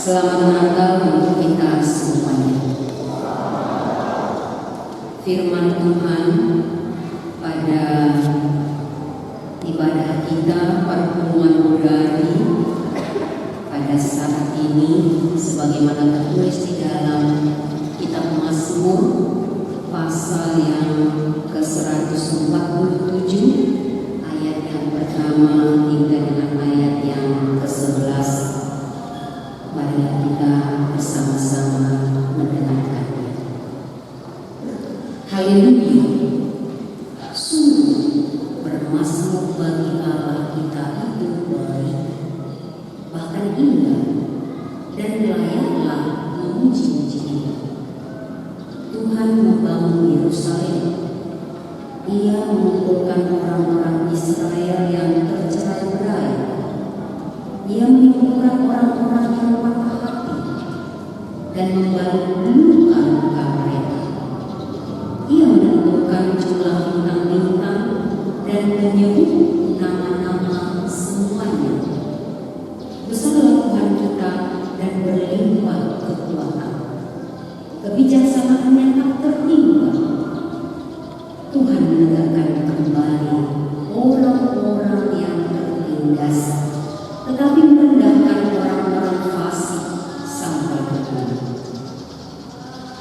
Selamat Natal untuk kita semuanya. Firman Tuhan pada ibadah kita pertemuan Budari pada saat ini sebagaimana tertulis di dalam kitab Mazmur pasal yang ke-147 ayat yang pertama hingga dengan ayat yang ke-11. Mari kita bersama-sama mendengarkannya. Haleluya. Sungguh bermasmur bagi Allah kita itu baik, bahkan indah, dan layaklah memuji-muji-Nya. Tuhan membangun Yerusalem. Ia mengumpulkan orang-orang Israel yang tercerai-berai. Ia menyembuhkan orang-orang yang patah hati dan membalut luka-luka mereka. Ia menentukan jumlah bintang-bintang dan menyebut nama-nama semuanya. Besarlah Tuhan kita dan berlimpah kekuatan. Kebijaksanaan yang tak terhingga. Tuhan menegakkan kembali orang-orang yang tertindas, tetapi merendahkan orang-orang fasik sampai ke bumi.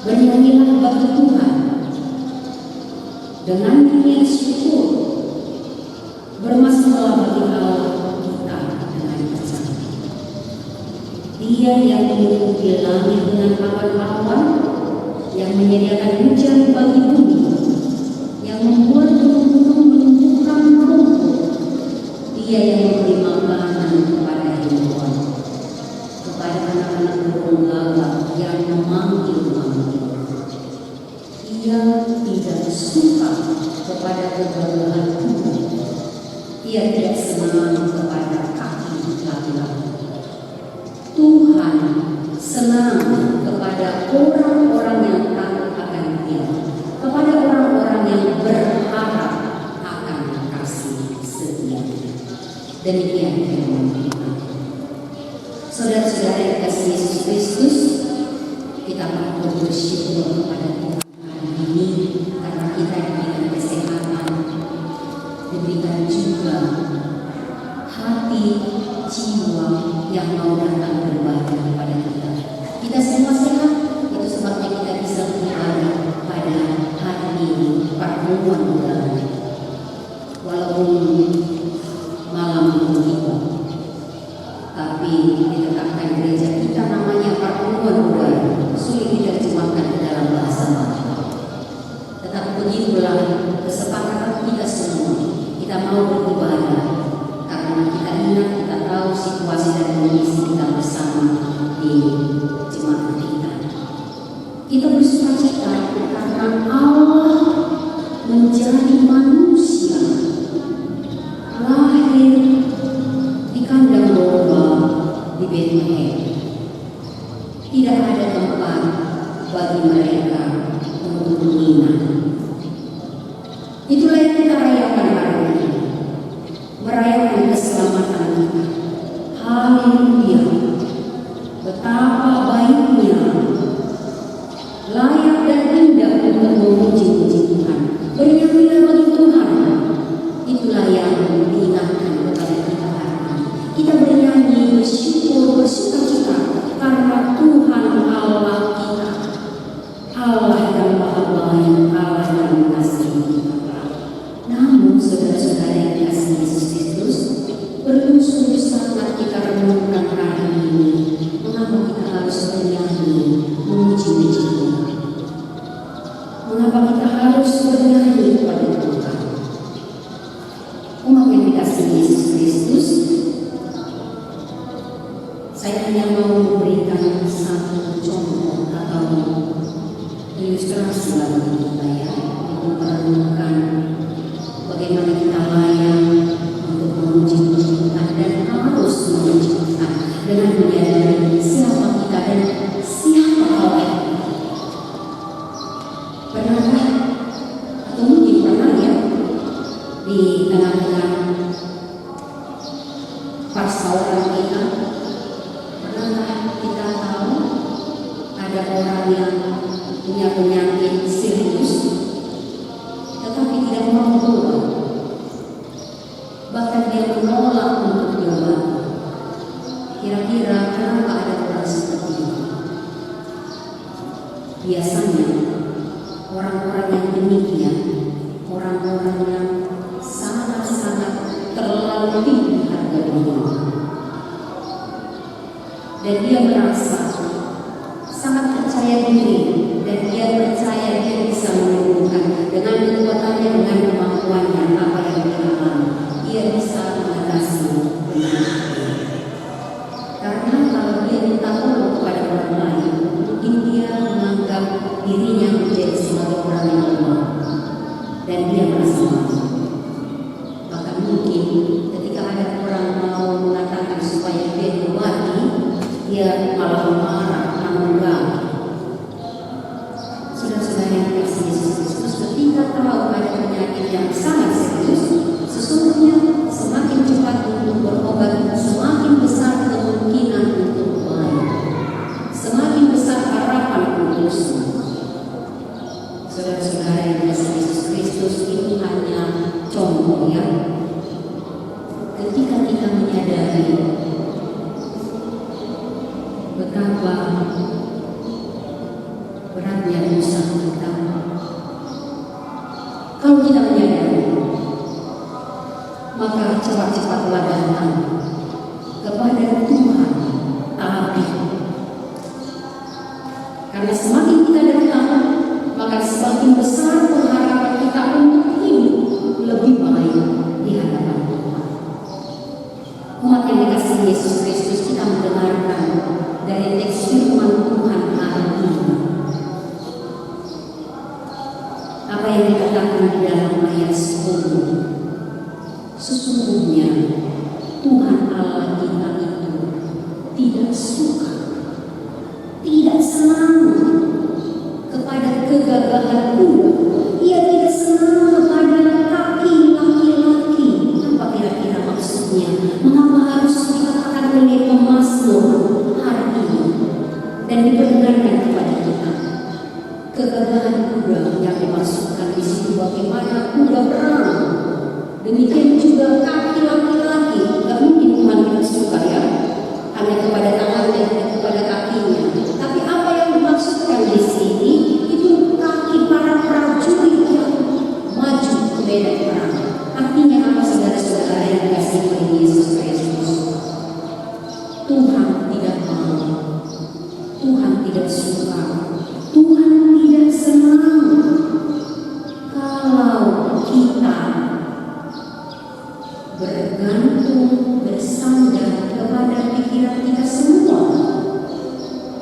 Bernyanyilah bagi Tuhan dengan nyanyian syukur. Bermasmurlah bagi Allah kita dengan bercantik. Dia yang menutupi langit dengan awan-awan, yang menyediakan hujan bagi bumi, yang membuat gunung-gunung menumbuhkan rumput. Dia yang memberi makanan kepada hewan, kepada anak-anak burung gagak yang memanggil-manggil. Ia tidak suka kepada kegagalan tubuh. Ia tidak senang kepada kaki laki-laki. Tuhan senang kepada orang-orang yang takut akan Dia, kepada orang-orang yang berharap akan kasih setia. Demikian firman Tuhan. Saudara-saudara yang dikasihi Yesus Kristus, kita patut bersyukur kepada Tuhan hari ini karena kita diberikan kesehatan, diberikan juga hati, jiwa yang mau datang beribadah kepada kita. Kita semua sehat, itu sebabnya kita bisa beribadah pada hari ini, pertemuan Budari. Walaupun malam belum tiba, tapi ditetapkan gereja kita namanya pertemuan Budari. Sulit diterjemahkan ke dalam bahasa Melayu. Tetapi begitulah kesepakatan kita semua. Kita mau beribadah karena kita ingat, kita tahu situasi dan kondisi kita bersama di jemaat kita. Kita bersukacita karena Allah menjadi manusia, lahir di kandang domba di Bethlehem. Tidak ada tempat bagi mereka untuk menginap. Itulah yang kita rayakan hari ini, merayakan keselamatan kita. Haleluya. Betapa baiknya, layak dan indah untuk memuji-muji Tuhan. Bernyanyilah bagi Tuhan. Itulah yang diingatkan kepada kita hari ini. Kita bernyanyi, bersyukur, bersukacita karena Tuhan Allah kita, Allah yang maha baik, Allah yang mengasihi kita. Namun saudara-saudara yang dikasihi Yesus Kristus, bersungguh sangat kita renungkan hari ini, mengapa kita harus bernyanyi memuji-muji Tuhan? Mengapa kita harus bernyanyi kepada Tuhan? Umat yang dikasihi Yesus Kristus, saya hanya mau memberikan satu contoh atau ilustrasi bagi kita ya, untuk merenungkan bagaimana kita layak untuk memuji Tuhan dan harus memuji Tuhan dengan menyadari siapa kita dan siapa Allah. Pernahkah atau mungkin pernah ya di tengah-tengah persaudaraan kita, pernahkah kita yang punya penyakit serius tetapi tidak mau keluar, bahkan dia menolak untuk diobati. Kira-kira kenapa ada orang seperti ini? Biasanya orang-orang yang demikian, orang-orang yang sangat-sangat terlalu tinggi harga dirinya, dan dia merasa sangat percaya diri, dan dia percaya dia bisa menyembuhkan dengan kekuatannya, dengan kemampuannya apa yang dia alami. Dia bisa mengatasi penyakit. Karena kalau dia minta tolong kepada orang lain, mungkin dia menganggap dirinya menjadi sebagai orang yang lemah dan dia merasa malu. Bahkan mungkin ketika ada orang mau mengatakan supaya dia diobati, dia malah marah, mengganggu. Saudara-saudara yang dikasihi Yesus Kristus, ketika tahu ada penyakit yang sangat serius, sesungguhnya semakin cepat untuk berobat, semakin besar kemungkinan untuk baik, semakin besar harapan untuk sembuh. Saudara-saudara yang dikasihi Yesus Kristus, itu hanya contoh ya. Ketika kita menyadari betapa beratnya dosa kita, kalau kita menyadari, maka cepat-cepatlah datang kepada Tuhan tapi karena semakin kita datang, maka semakin besar pengharapan kita untuk hidup lebih baik di hadapan Tuhan. Umat yang dikasihi Yesus Kristus, kita mendengarkan dari teks firman Tuhan hari ini apa yang dikatakan di dalam ayat 10. Sesungguhnya Tuhan Allah kita itu tidak suka, tidak senang kepada kegagahan kuda. Ia tidak senang kepada kaki laki-laki. Apa kira-kira maksudnya? Mengapa harus dikatakan oleh pemazmur hari ini dan diperdengarkan kepada kita? Kegagahan kuda yang dimaksudkan di situ bagaimana kuda perang. Demikian juga kaki laki-laki. Gak mungkin Tuhan tidak suka ya, hanya kepada tangannya, tidak kepada kakinya. Tapi apa yang dimaksudkan di sini itu kaki para prajurit yang maju ke medan perang. Artinya apa, saudara-saudara yang dikasihi oleh Yesus Kristus? Tuhan tidak mau, Tuhan tidak suka, Tuhan tidak senang kalau kita bergantung, bersandar kepada pikiran kita semua.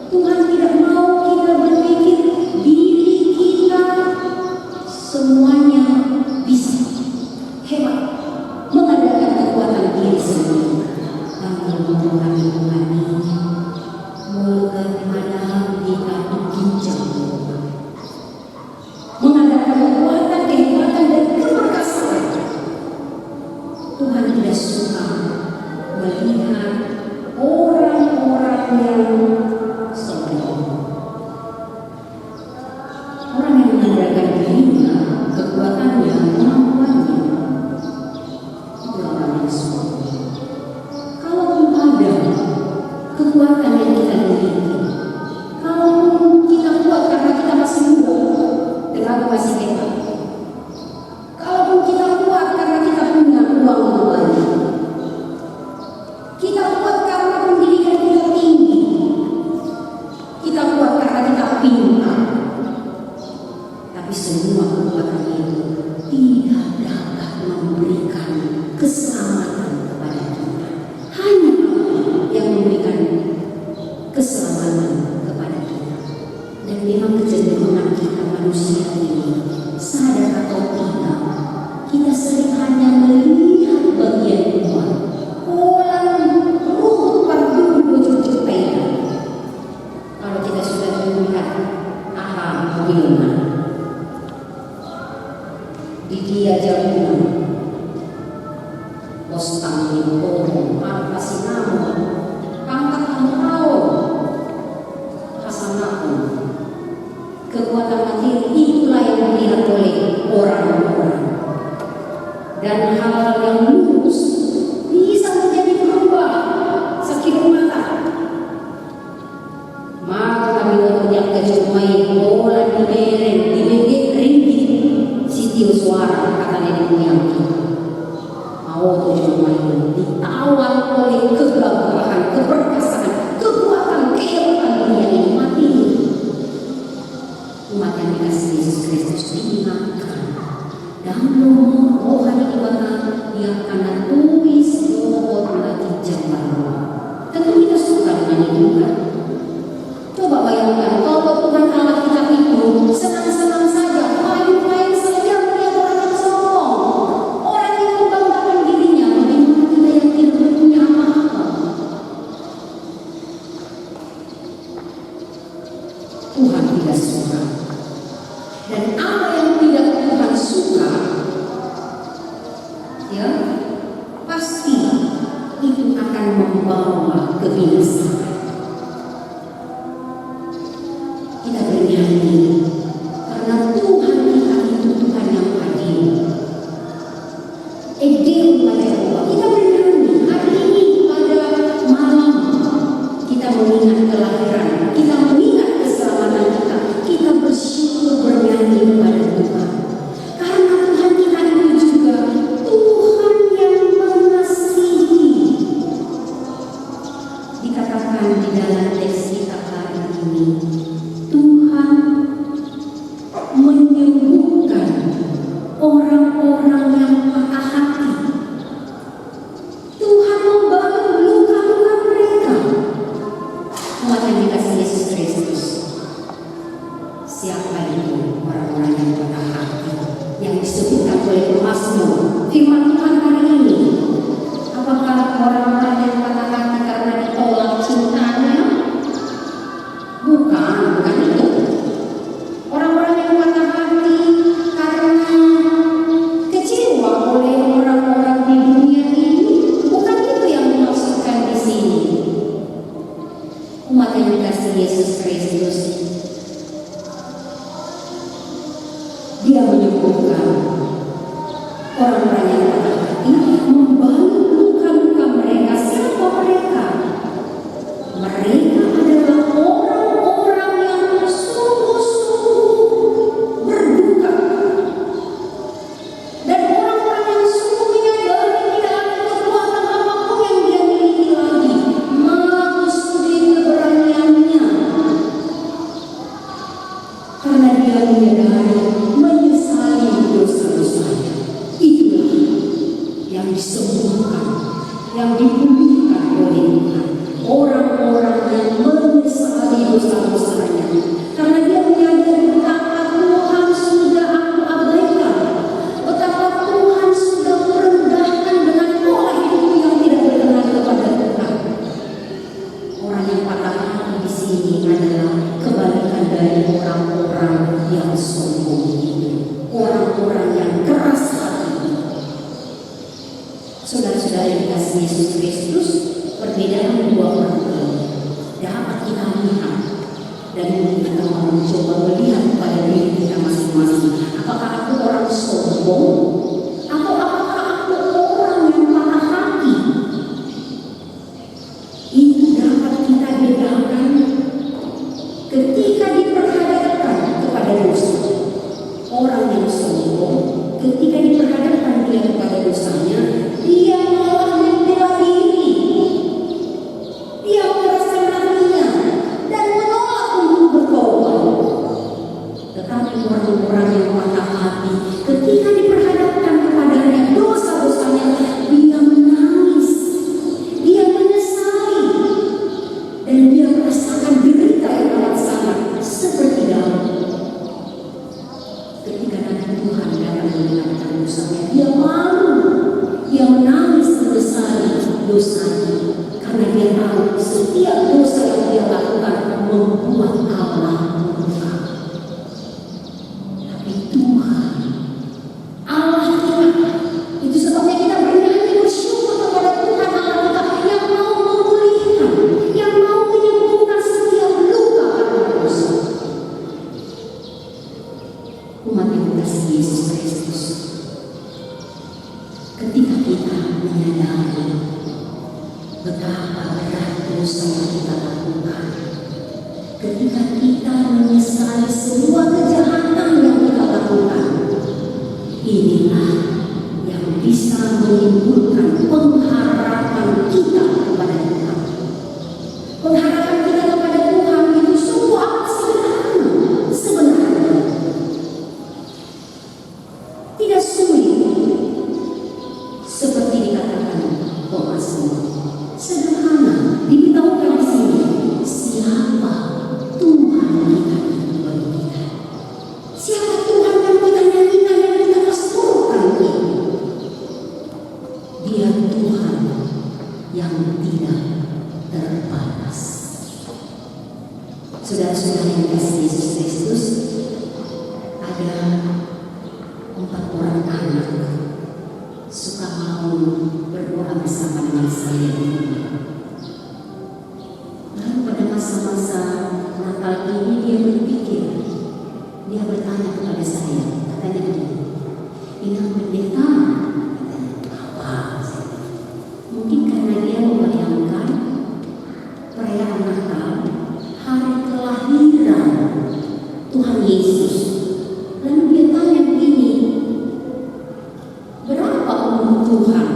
Tuhan tidak mau kita berpikir diri kita semuanya bisa, hebat, mengandalkan kekuatan diri sendiri. Namun Tuhan ini bagaimana kita berbincang, mengandalkan kekuatan, kehebatan dan keperkasaan. Tuhan tidak suka melihat orang-orang yang sombong, orang yang mengandalkan dirinya, kekuatannya, kemampuannya. Itu orang yang sombong. Kalaupun ada kekuatan yang kita miliki, kalaupun kita kuat karena kita masih muda, tenaga masih hebat, kalaupun kita kuat karena kita punya uang banyak, kita kuat karena pendidikan kita tinggi, kita kuat karena kita pintar, tapi semua kekuatan itu tidak dapat memberikan keselamatan kepada kita. Hanya Allah yang memberikan keselamatan kepada kita. Dan memang kecenderungan kita manusia ini, sadar atau tidak, kita sering hanya melihat bagian luar. Orang ruh pardun bojok peda. Kalau kita sudah melihat aha Wilna, Didia Jamuan, Postang Limporo, Alfa Sinamo, Pangkat Amrao, Hasanakun, dari hal-hal yang lurus bisa menjadi berubah sekitar mata. Maka kami bertindak kecumai bola di bibir ringgit sitio suara kata nenek moyang kita. Mau kecumai ditawan oleh kegagahan, keperkasaan, kekuatan, kehebasan dunia ini mati. Umat yang dikasih Yesus Kristus diingatkan dan nomor rohani ibadah yang karena tulis doa lagi jamaah. Tentu kita suka dengan itu kan. Coba bayangkan kalau Tuhan Allah kita itu senang-senang saja, main-main saja melihat orang yang sombong, orang yang membanggakan dirinya, bagaimana kita yang tidak punya apa-apa. Tuhan tidak suka. Dan apa yang tidak Tuhan suka, ya pasti itu akan membawa kebinasaan. Kita bernyanyi karena Tuhan kita itu Tuhan yang adil. Adil pada Allah. Kita bernyanyi hari ini pada malam kita mengingat kelahiran, kita mengingat keselamatan kita. Kita bersyukur bernyanyi kepada Tuhan. Karena Tuhan kita itu juga Tuhan yang mengasihi. Dikatakan di dalam teks kita hari ini, Tuhan menyembuhkan orang-orang yang patah hati. Tuhan membantu luka-luka mereka. Umat yang dikasihi Yesus Kristus, siapa itu orang-orang yang patah hati yang disebutkan oleh Mazmur firman Tuhan hari ini? Apakah orang-orang yang patah hati karena ditolak cintanya? Bukan itu. Orang-orang yang patah hati karena kecewa oleh orang-orang di dunia ini, bukan itu yang dimaksudkan di sini. Umat yang dikasihi Yesus Kristus, Dia menyembuhkan orang-orang yang patah hati, membantu luka-luka mereka. Siapa mereka? Mereka adalah orang-orang yang sungguh-sungguh berduka. Dan orang-orang yang sungguh menyadari tidak ada kekuatan apapun yang dia miliki lagi. Maksudi keberaniannya. Karena dia menyadari, menyesali dosa-dosanya. Itulah yang disembuhkan, yang dipulihkan oleh Tuhan. Orang-orang yang menyesali dosa-dosanya. Karena dia menyadari betapa Tuhan sudah aku abaikan, betapa Tuhan sudah merendahkan dengan pola hidupku yang tidak berkenan kepada Tuhan. Orang yang patah hati di sini adalah kebalikan dari orang-orang yang sombong itu, orang-orang yang keras hati. Saudara-saudara yang dikasihi Yesus Kristus, perbedaan dua orang ini dapat kita lihat dan kita mau mencoba melihat pada diri kita masing-masing. Apakah aku orang sombong atau apakah aku orang yang patah hati? Itu dapat kita bedakan ketika diperhadapkan kepada dosa. Orang yang sombong ketika diperhadapkan dia kepada dosanya, dia malah membela diri. Dia merasa hatinya dan menolak untuk bertobat. Tetapi orang-orang yang patah hati ketika diperhadapkan ketika kita menyadari betapa berat dosa yang kita lakukan, ketika kita menyesali semua kejahatan yang kita lakukan, inilah yang bisa menimbulkan pengharapan kita kepada Tuhan. Pengharapan kita kepada Tuhan itu sungguh amat sederhana sebenarnya. Tidak sulit seperti dikatakan pemazmur. Sederhana diberitahukan di sini siapa Tuhan kita bagi kita. Siapa Tuhan yang kita nyanyikan, yang kita masmurkan ini? Dia Tuhan yang tidak terbatas. Saudara-saudara yang dikasihi Yesus Kristus, ada 4 orang anak suka mau berdoa bersama dengan saya. Lalu pada masa-masa Natal ini dia berpikir, dia bertanya kepada saya, katanya begini, "Inang pendeta," katanya, "apa?" Mungkin karena dia membayangkan perayaan Natal, hari kelahiran Tuhan Yesus. Lalu dia tanya begini, "Berapa umur Tuhan?"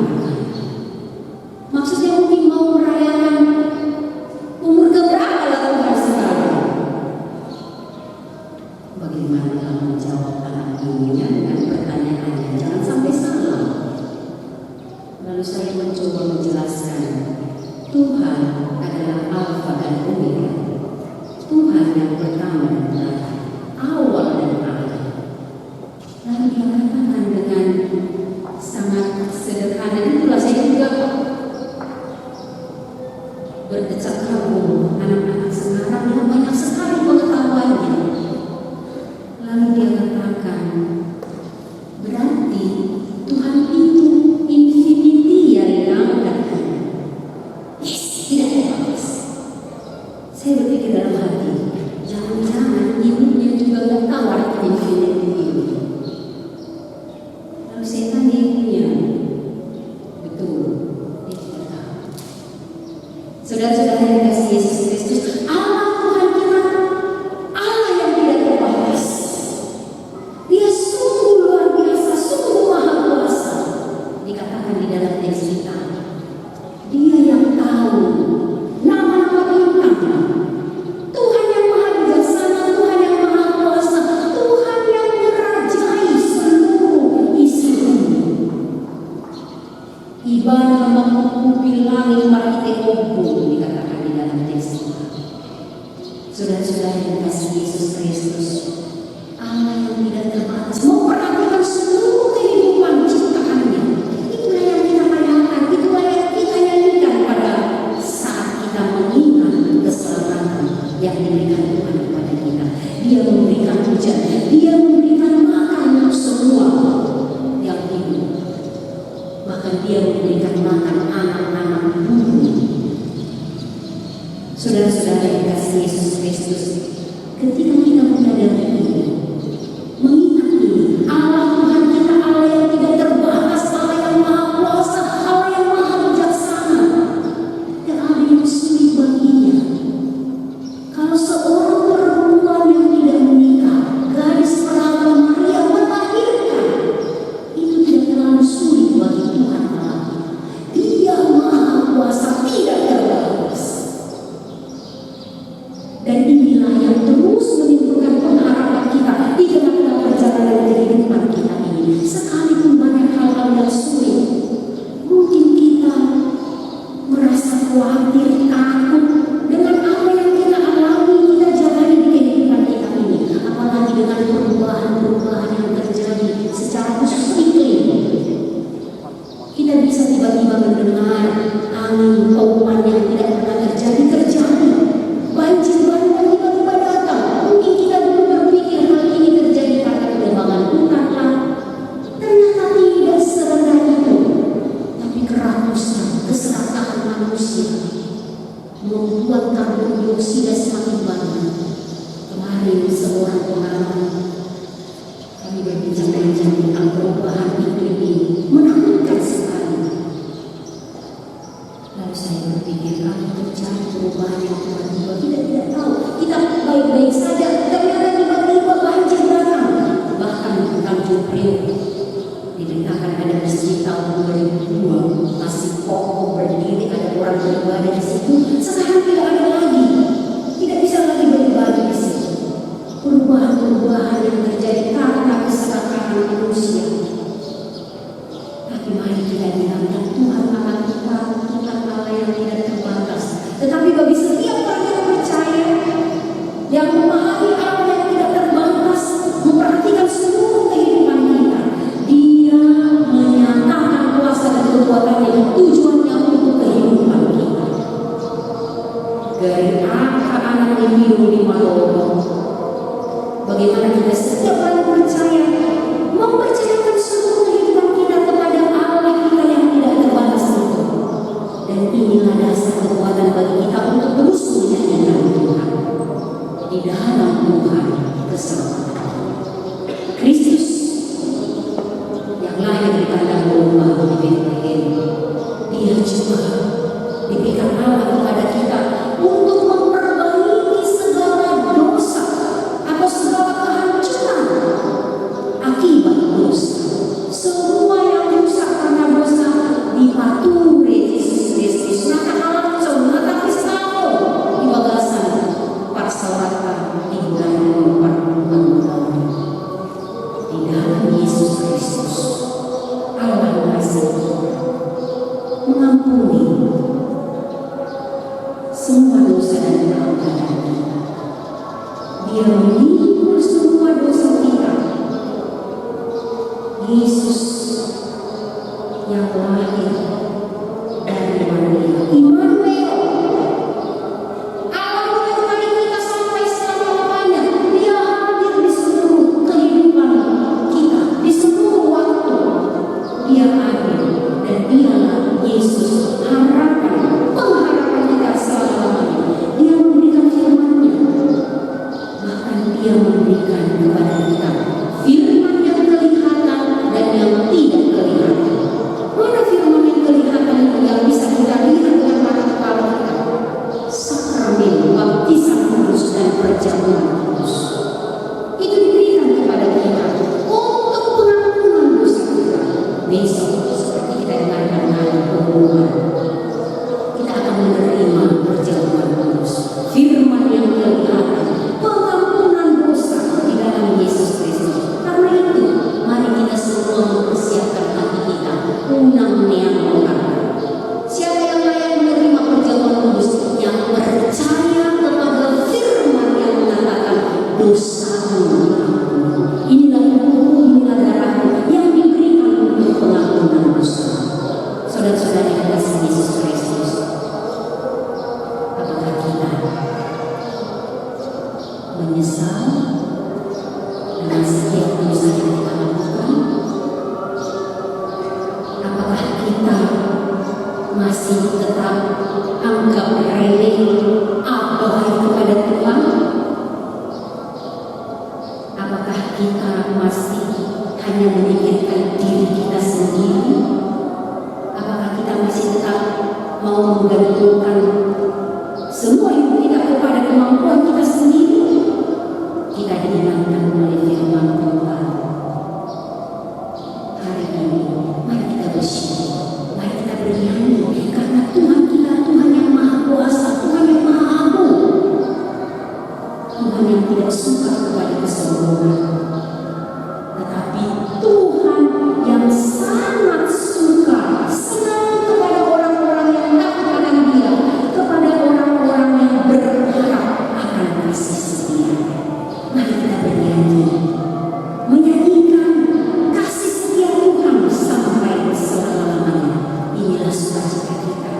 Maksudnya mungkin mau merayakan umur keberapa lah Tuhan sekarang. Bagaimana kamu menjawab anak ini dengan pertanyaannya? Jangan sampai salah. Lalu saya mencoba menjelaskan, Tuhan adalah Alfa dan Omega. Tuhan yang pertama dan terakhir, awal dan akhir. Lalu dia katakan dengan sangat sederhana, itulah saya juga berdecak kagum anak-anak sekarang yang banyak sekali pengetahuannya. Lalu dia katakan, berarti Tuhan itu infinity ya yang datang. Yes, tidak ada habis. Saya berpikir dalam hati, jangan-jangan ibunya juga nggak tahu arti infinity ini. Lalu saya tanya ibunya, betul, dia tidak tahu. Saudara-saudara yang dikasihi Yesus Kristus, Allah Tuhan kita, Allah yang tidak terbatas. Dia sungguh luar biasa, sungguh maha kuasa. Dikatakan di dalam teks kita, Dia yang tahu nama-nama bintang, Tuhan yang maha bijaksana, Tuhan yang maha kuasa, Tuhan yang merajai seluruh isi bumi. Ibarat mengumpul langit marite kumpul, dikatakan di dalam teks kita. Saudara-saudara yang dikasihi Yesus Kristus, Allah yang tidak terbatas memperhatikan seluruh kehidupan ciptaannya. Itulah yang kita bayangkan, itulah yang kita nyanyikan pada saat kita mengingat keselamatan yang diberikan Tuhan kepada kita. Dia memberikan hujan, Dia memberikan makan untuk semua yang hidup. Bahkan Dia memberikan makan anak-anak bumi. Saudara-saudara yang dikasihi Yesus Kristus, ketika kita menyadari ini, mengingat ini, Allah Tuhan kita, Allah yang tidak terbatas, Allah yang maha kuasa, Allah yang maha bijaksana, dan ada yang sulit baginya. Kalau seorang perempuan yang tidak menikah, gadis perawan Maria melahirkan, itu tidak terlalu sulit bagi Tuhan Allah. Dia maha kuasa, tidak terbatas. Dan inilah yang terus menimbulkan pengharapan kita di tengah-tengah perjalanan kehidupan kita ini. Sekalipun banyak hal-hal yang sulit, mungkin kita merasa khawatir, takut dengan apa yang kita alami, kita jalani di kehidupan kita ini. Apalagi dengan perubahan-perubahan yang terjadi secara khusus iklim. Kita bisa tiba-tiba mendengar angin pauman yang tidak pernah terjadi. Banjir baru yang tiba-tiba datang. Mungkin kita dulu berpikir hal ini terjadi karena penebangan hutan lah. Ternyata tidak serendah itu. Tapi kerakusan, keserakahan manusia membuat karbon dioksida semakin banyak. Kemarin seorang pengalaman, kami berbincang-bincang tentang perubahan iklim ini menakutkan sekali. mari kita bilangkan Tuhan Allah kita, Tuhan Allah yang tidak terbatas. Tetapi bagi setiap orang yang percaya, yang memahami Allah yang tidak terbatas, memperhatikan seluruh kehidupan kita, Dia menyatakan kuasa dan kekuatannya dan tujuannya untuk kehidupan kita. Dari anak-anak yang hidup di Malolo, bagaimana kita setiap orang percaya mempercayakan seluruh kehidupan kita kepada Allah kita yang tidak terbatas itu. Dan inilah dasar kekuatan bagi kita untuk terus menyanyikan Tuhan di dalam Tuhan bersama. Kristus yang lahir di kandang domba di Betlehem, Dia juga diberikan Allah kepada kita untuk memperbaiki segala dosa atau segala kehancuran akibat dosa. Semua yang rusak karena dosa dipatuhi Yesus Kristus. Maka halacau, maka Kristau di bagasan persauratan di bulan November di dalam Yesus Kristus. Allah mengasihi, mengampuni semua dosa dan pelanggaran kita. Dia memikul semua dosa kita. Yesus yang lahir dari Maria, Immanuel, Allah menyertai kita sampai selama-lamanya. Dia hadir di seluruh kehidupan kita, di seluruh waktu. Dia hadir dan Dialah Yesus, harapan, pengharapan kita selama-lamanya. Dia memberikan firman-Nya, bahkan Dia memberikan kepada kita firman yang kelihatan dan yang tidak kelihatan. Mana firman yang kelihatan itu yang bisa kita lihat dengan mata kepala kita? Sakramen, baptisan kudus dan perjamuan kudus. Itu diberikan kepada kita untuk pengampunan dosa kita. Besok seperti kita dengarkan dalam pengumuman, kita akan menerima perjamuan kudus, firman yang kelihatan, pengampunan dosa di dalam Yesus Kristus. Karena itu, mari kita semua mempersiapkan hati kita, unang neang orang. Siapa yang layak menerima perjamuan kudus? Yang percaya kepada firman yang mengatakan dosamu diampuni. Inilah tubuhku, inilah darahku yang diberikan untuk pengampunan dosa. Saudara-saudara yang dikasihi Yesus Kristus, apakah kita menyesal dengan setiap dosa yang kita lakukan? Apakah kita masih tetap anggap remeh, abai kepada Tuhan? Apakah kita masih hanya memikirkan diri kita sendiri? Apakah kita masih tetap mau menggantungkan semua hidup kita kepada kemampuan kita sendiri? Kita diingatkan oleh firman Tuhan hari ini. Mari kita bersyukur, mari kita bernyanyi, karena Tuhan kita Tuhan yang maha kuasa, Tuhan yang maha agung, Tuhan yang tidak suka kepada kesombongan, tetapi Tuhan yang sangat suka, senang kepada orang-orang yang takut akan Dia, kepada orang-orang yang berharap akan kasih setia-Nya. Mari kita bernyanyi, menyanyikan kasih setia Tuhan sampai selama-lamanya. Inilah sukacita kita.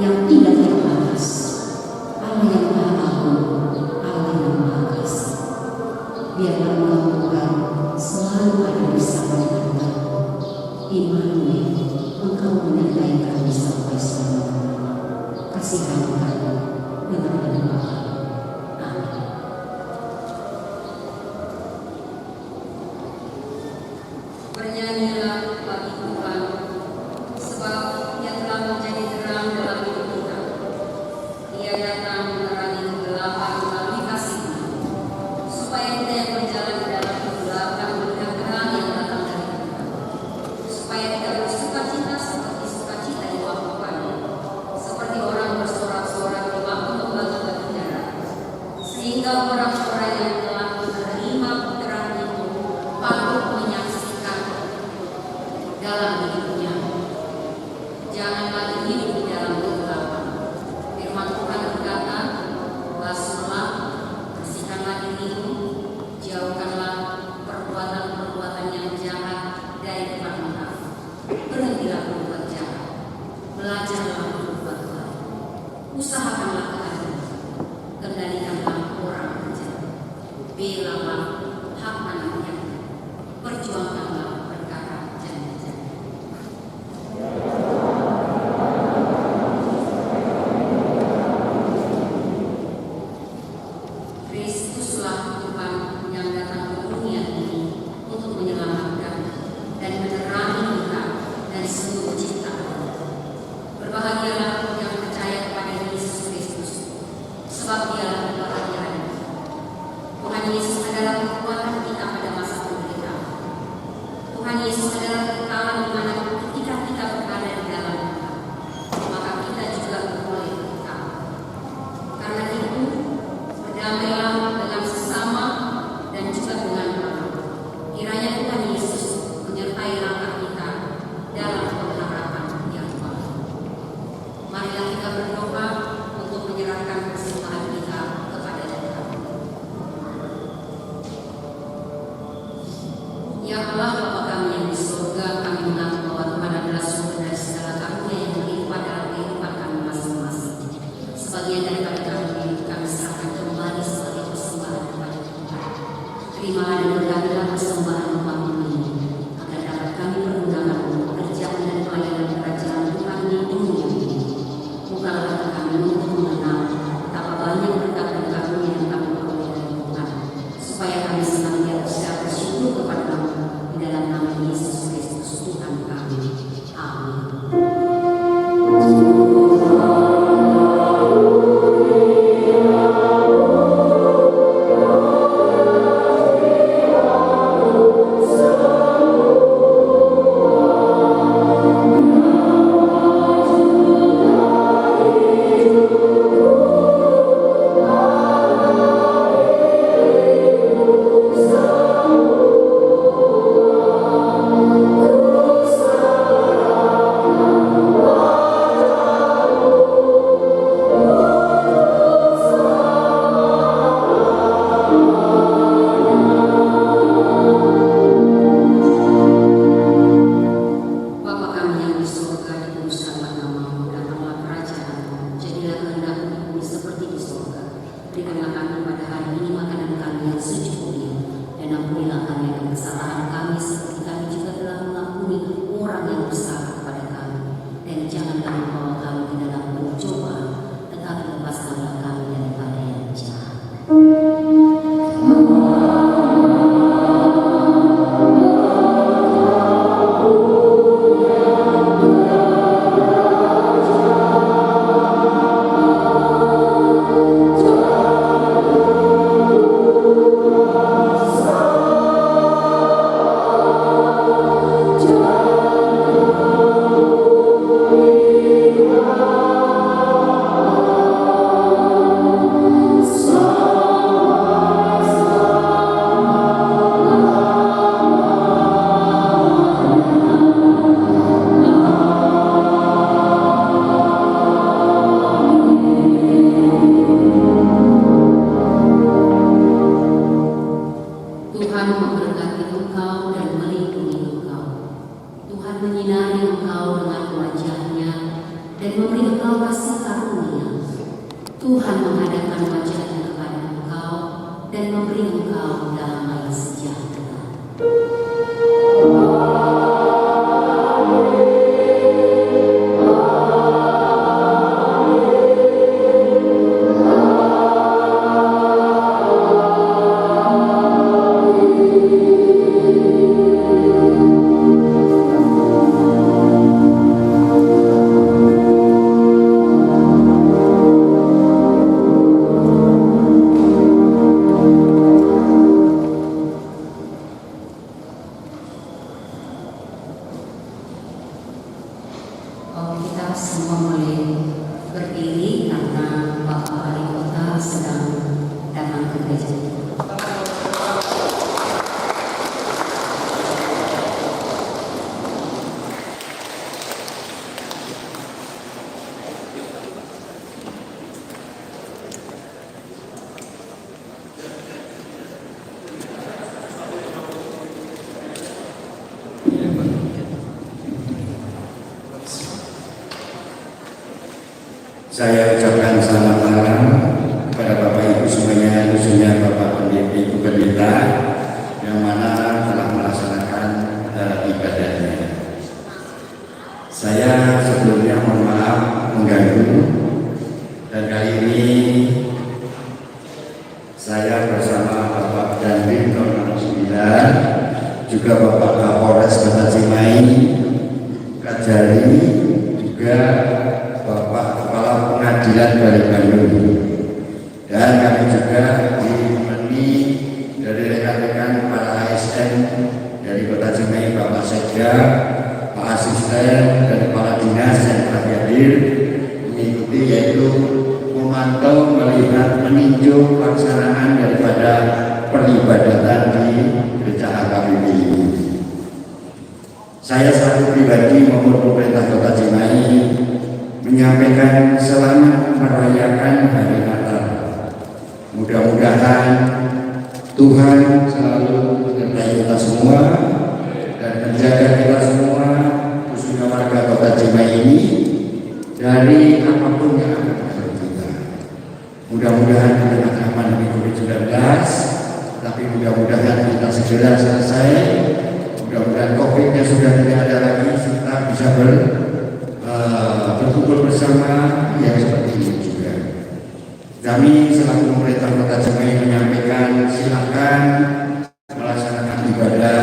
yang tidak terbatas, Allah yang Maha Agung, Allah yang Maha Kasih. Biarlah Engkau Tuhan selalu ada bersama kita. Immanuel, Engkau menyertai kami sampai selama-lamanya. Kasihani kami dengan doa. Amin. Bernyanyilah bagi Tuhan, sebab Ia telah menjadi terang dalam hidup kita. Ia datang menerangi kegelapan melalui kasih-Nya, supaya kita yang berjalan di dalam kegelapan melihat terang yang datang dari Tuhan. Supaya kita bersukacita seperti sukacita di waktu panen, seperti orang bersorak-sorak di waktu membangun penjara, sehingga orang-orang yang telah menerima terang itu patut menyaksikan dalam hidupnya. Jangan lagi hidup di dalam kegelapan. Firman Tuhan berkata, basuhlah, bersihkanlah dirimu, jauhkanlah perbuatan-perbuatan yang jahat dari depan mata. Berhentilah berbuat jahat, belajarlah berbuat baik, usahakanlah keadilan, kendalikanlah orang berjahat, belalah hak anaknya, perjuangkanlah perkara janji-janji. Kristuslah Tuhan yang datang ke dunia ini untuk menyelamatkan dan menerangi kita dari seluruh ciptaan. Berbahagialah yang percaya kepada Yesus Kristus, sebab Dialah kebahagiaan. Tuhan Yesus adalah dan memberi engkau kasih karunia. Tuhan menghadapkan wajahnya kepada engkau dan memberi engkau damai sejahtera. Kita semua boleh berdiri karena Bapak Wali Kota sedang datang ke gereja. Saya ucapkan selamat malam kepada Bapak Ibu semuanya, khususnya Bapak Pendeta, Ibu Pendeta yang mana telah melaksanakan ibadahnya. Saya sebelumnya mohon maaf mengganggu, dan kali ini saya bersama Bapak Dandim Nomor 9, juga Bapak Kapolres Kota Cimahi, Kajari, juga Bapak Kepala Pengadilan dari Bandung, dan kami juga ditemani dari rekan-rekan para ASN dari Kota Cimahi, Bapak Sekda, Pak Asisten, dan kepala dinas yang telah hadir mengikuti, yaitu memantau, melihat, meninjau pelaksanaan daripada peribadatan di Gereja HKBP ini. Saya selaku pribadi maupun pemerintah Kota Cimahi menyampaikan selamat merayakan hari Natal. Mudah-mudahan Tuhan selalu menyertai kita semua dan menjaga kita semua, khususnya warga Kota Cimahi ini, dari apapun yang akan terjadi kita. Mudah-mudahan kita aman dari COVID-19, tapi mudah-mudahan kita segera selesai. Mudah-mudahan COVID-nya sudah tidak ada lagi, kita bisa berkumpul bersama yang seperti ini juga. Kami selaku pemerintah Kota Cimahi menyampaikan silakan melaksanakan ibadah,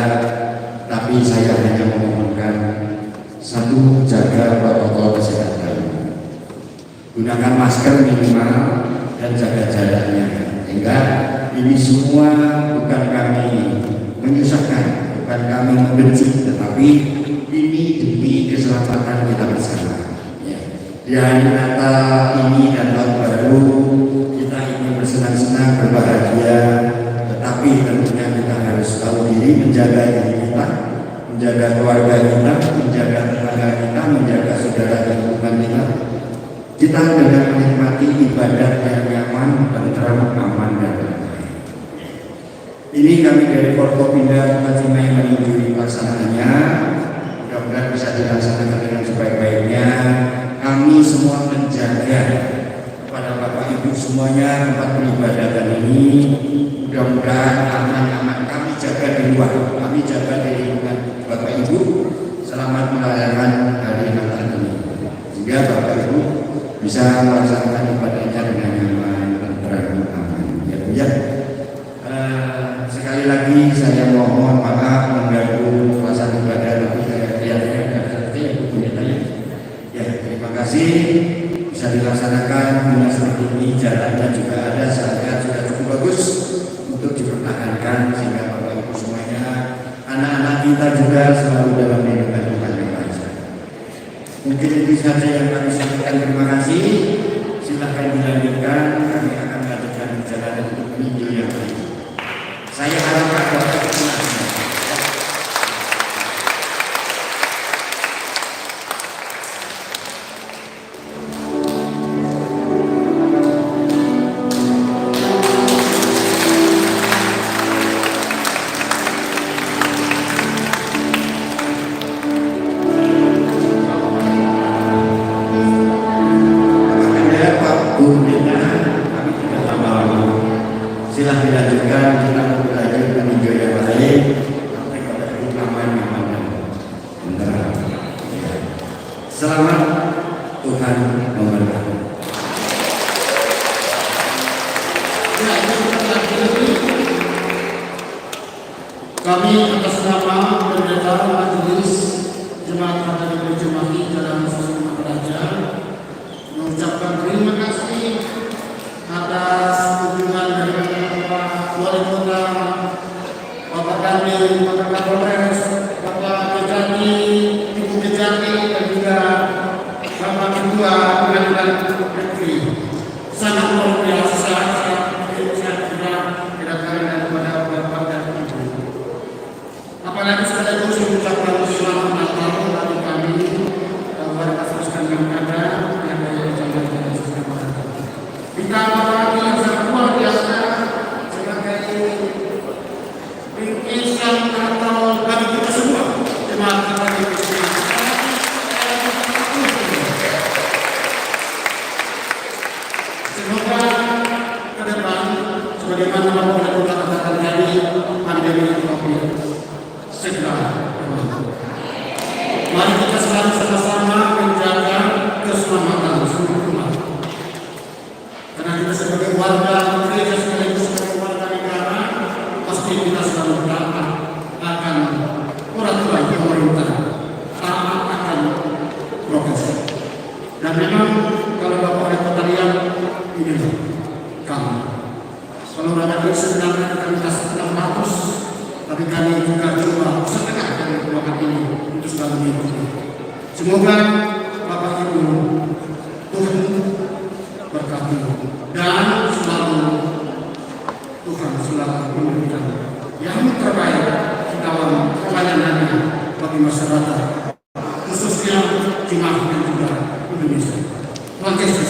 tapi saya hanya memohonkan satu, jaga protokol kesehatan, gunakan masker minimal dan jaga jaraknya, sehingga ini semua bukan kami menyusahkan, bukan kami membenci, tetapi ini demi keselamatan kita bersama. Di hari Natal ini dan tahun baru kita ingin bersenang-senang, berbahagia, tetapi tentunya kita harus tahu diri, menjaga diri kita, menjaga keluarga kita, menjaga tetangga kita, menjaga saudara dan lingkungan kita. Kita dengan menikmati ibadah yang nyaman, tentram, aman, dan damai. Ini kami dari Forkopimda Kota Cimahi meninjau pelaksanaannya. Mudah-mudahan bisa dilaksanakan dengan sebaik-baiknya. Kami semua menjaga kepada Bapak Ibu semuanya tempat peribadatan ini, mudah-mudahan aman-aman. Kami jaga di luar, kami jaga di lingkungan Bapak Ibu. Selamat merayakan hari Natal ini, sehingga Bapak Ibu bisa melaksanakan ibadahnya dengan nyaman, tentram, aman. Ya. Sekali lagi saya mohon maaf mengganggu pelaksanaan ibadah, tapi saya kelihatannya tidak seperti yang punyanya. Ya, terima kasih, bisa dilaksanakan dengan seperti ini, jalannya juga ada, saya sudah cukup bagus untuk dipertahankan, sehingga Bapak Ibu semuanya, anak-anak kita juga selalu dalam lindungan Tuhan yang Maha Esa. Mungkin itu saja yang kami sampaikan. Terima kasih. Silahkan dilanjutkan, kami akan melanjutkan perjalanan untuk menuju yang lain. Saya harapkan Bapak Ibu Selamat, Tuhan memberkati. Kami atas nama Pendeta Majelis Jemaat Katedral Cimahi dalam Sesama Raja mengucapkan terima kasih atas kunjungan dari Bapak Wali Kota, Bapak Danil, Bapak Kapolres, Bapak Kejati, Ibu Kejati, dan juga Bapak Ketua Pengadilan Negeri. Sangat luar biasa, saya kedatangan daripada Bapak dan Ibu. Apalagi sekaligus mengucapkan selamat Natal bagi kami dan warga Kristen yang ada yang dari jalan-jalan sesama Raja. Kita memiliki yang sangat luar biasa sebagai bingkisan Natal bagi kita semua. Terima kasih. Semoga ke depan sebagaimana Bapak Ketua katakan tadi, pandemi COVID segera berakhir. Mari kita selalu sama-sama menjaga keselamatan seluruh umat. Karena kita sebagai warga gereja sekaligus sebagai warga negara, pasti kita selalu taat akan peraturan pemerintah, taat akan prokes. Dan memang kalau Bapak oleh Kota lihat, inilah kami. Kalau ada sebenarnya kita minta 600, tapi kami juga coba setengah dari kelompok ini untuk selalu mengikuti. Semoga Bapak Ibu Tuhan berkati dan selalu Tuhan selalu memberikan yang terbaik dalam pelayanannya bagi masyarakat, khususnya Cimahi dan juga Indonesia. Terima kasih.